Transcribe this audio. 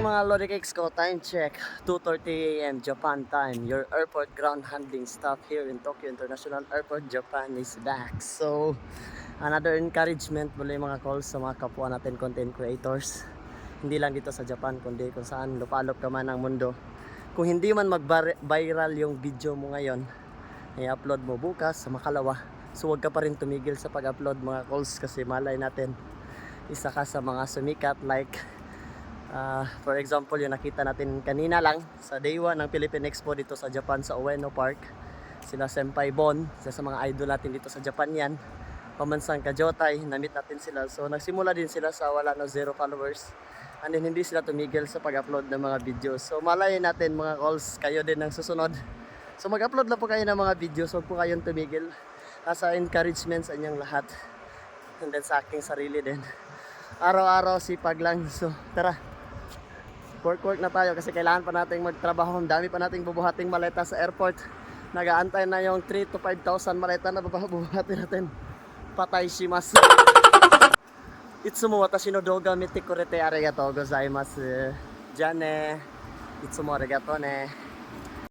mga Lorikex ko, time check, 2:30 AM Japan time. Your airport ground handling staff here in Tokyo International Airport, Japan is back. So, another encouragement muli mga calls sa mga kapwa natin content creators. Hindi lang dito sa Japan, kundi kung saan lupalop ka man ng mundo. Kung hindi man mag-viral yung video mo ngayon, i-upload mo bukas sa makalawa. So, huwag ka pa rin tumigil sa pag-upload mga calls kasi malay natin isa ka sa mga sumikat like for example yung nakita natin kanina lang sa day 1 ng Philippine Expo dito sa Japan sa Ueno Park, sila Senpai Bon, isa sa mga idol natin dito sa Japan yan, pamansang Kajotay, na-meet natin sila. So nagsimula din sila sa wala no 0 followers and then hindi sila tumigil sa pag-upload ng mga videos. So malay natin mga calls, kayo din ang susunod. So mag-upload lang po kayo ng mga videos, huwag po kayong tumigil. Sa encouragement sa inyong lahat and then sa aking sarili din, araw-araw sipag lang. So tara, work na tayo kasi kailangan pa nating magtrabaho. Ang dami pa nating bubuhating maleta sa airport. Nagaantay na yung 3 to 5,000 maleta na bubuhatin natin. Patay shimasu. Itsumo watashi no douga mite kurete arigatou gozaimasu. Jane. Itsumo arigatou ne.